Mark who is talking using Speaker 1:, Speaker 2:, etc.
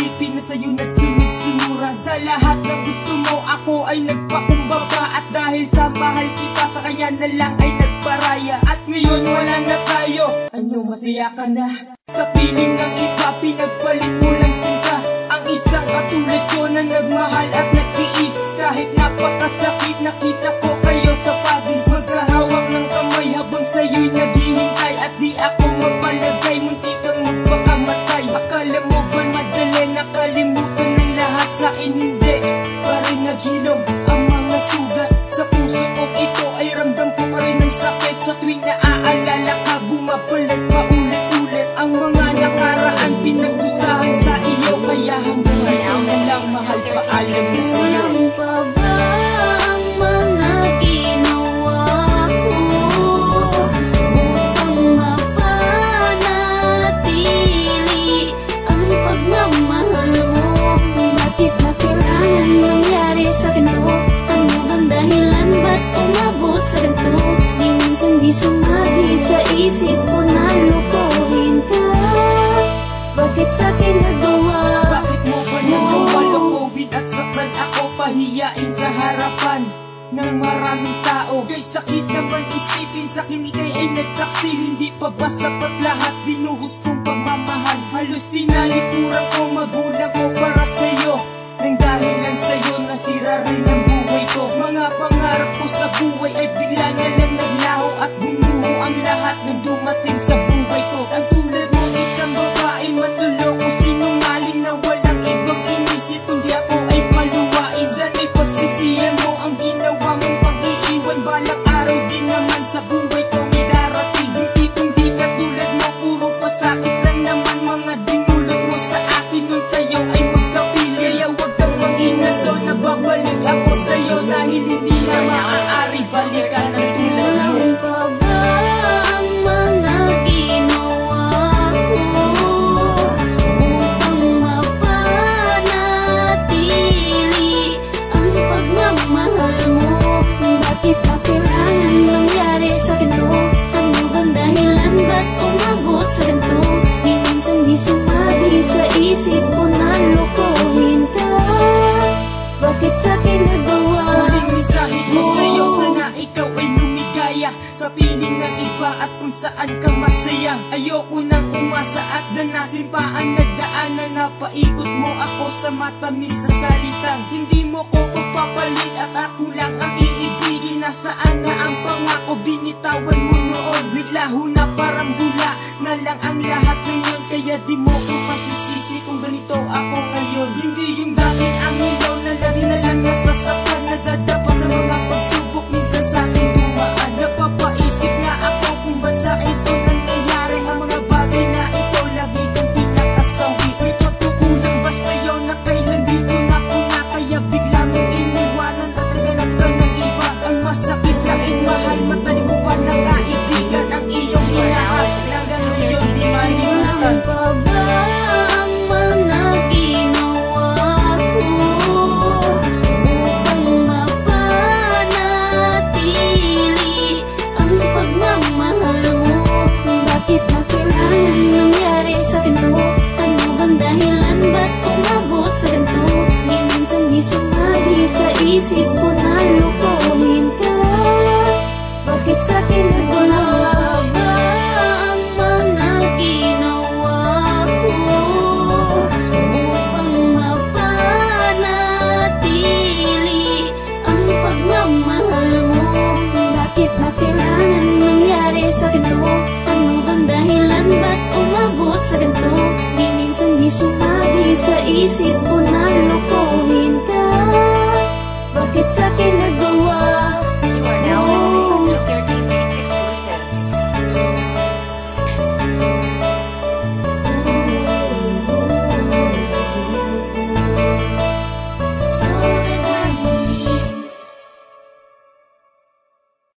Speaker 1: isipin na sa'yo nagsunod-sunuran. Sa lahat ng gusto mo ako ay nagpakumbaba, at dahil sa mahal kita sa kanya na lang ay nagparaya. At ngayon wala na tayo, ano masaya ka na? Sa piling ng iba pinagpalit mo lang sinta ang isang katulad ko na nagmahal at nagtiis. Kahit napakasakit nakita ko kayo sa padis, magkahawak ng kamay habang sa'yo'y naghihintay. At di ako mapalagay, munti kang magpakamatay. Akala mo ba madali nakalimutan ng lahat? Sa akin hindi, pa rin naghilom ang mga sugat. Sa puso ko ito ay ramdam ko pa rin ang sakit. Sa tuwing naaalala ka bumabalik paulit-ulit ang mga nakaraan pinagdusahan sa iyo. Kaya hanggang ngayon na lang mahal, paalam na sa'yo.
Speaker 2: Walang pa ba ang mga ginawa ko upang mapanatili ang pagmamahal mo? Bakit ba kailangan nangyari sa akin to? Ano bang dahilan ba't umabot sa ganito? Di minsan di sumagi sa isip ko na lukuhin ka. Bakit sa akin nagawa?
Speaker 1: Bakit mo ba nagawa lukubin at saktan ako, pahiyain sa harapan ng maraming tao? Kay sakit naman isipin sa akin ikay ay nagtaksil. Hindi pa ba sapat lahat binuhos kong pagmamahal? Halos tinalikuran ko magulang ko para sa'yo, nang dahil lang sa'yo nasira rin ang buhay ko. Mga pangarap ko sa buhay ay bigla na lang naglaho, at bumuho ang lahat ng dumating sa buhay ko. Ang tulad mo isang babae manluloko, sinungaling na walang ibang inisip kundi ako ay paluwain. Diyan ay pagsisiyan mo ang ginawa mong pag-iiwan. Balang araw din naman sa buhay ko may darating. Yung tipong di katulad mo, puro pasakit lang naman mga dinulot mo sa akin nung tayo ay magkapili. Kaya huwag kang mag-inaso na babalik ako sa'yo, dahil hindi na maaari balikan ng tulad mo.
Speaker 2: Walang pa ba ang mga ginawa ko upang mapanatili ang pagmamahal mo? Bakit ba kailangan nangyari sa akin to? Ano bang dahilan ba't umabot sa ganito? Di minsan di sumagi sa isip ko na lukuhin ka. Bakit sa akin nagawa?
Speaker 1: Huling mensahe ko sa'yo, sana ikaw ay lumigaya sa piling ng iba at kung saan ka masaya. Ayoko nang umasa at danasin pa ang nagdaanan. Napaikot mo ako sa matamis na salitang hindi mo ko papalit, at ako lang ang iibigin. Nasaan na ang pangako binitawan mo noon? Naglaho na parang bula na lang ang lahat ngayon. Kaya di mo ko masisisi kung ganito ako ngayon. Hindi yung dating ang ilaw na lagi na lang nasasaktan, nadadapa sa mga pagsubok minsan sa akin dumaan. Napapaisip nga ako kung ba't sa ito nangyayari ang mga bagay na ito. Lagi kang pinakasawi, may pagkukulang ba sa'yo na kailan di ko na kuna? Kaya bigla mong iniwanan at naganap ka ng iba. Ang masakit sa akin mahal, matalik ko pa na kaibigan ang iyong inaas na hanggang ngayon di malimutan.
Speaker 2: Walang pa ba ang mga ginawa ko upang mapanatili ang pagmamahal mo? Bakit ba kailangan nangyari sa akin to? Ano bang dahilan ba't umabot sa ganito? Di minsan di sumagi sa isip ko na lukuhin ka. Bakit sa akin nagawa? Ba ang mga ginawa ko upang mapanatili ang pagmamahal mo? Bakit ba kailangan nangyari sa akin to? Ano bang dahilan ba't umabot sa ganito? Di minsan di sumagi sa isip ko na lukuhin ka. Bakit sa akin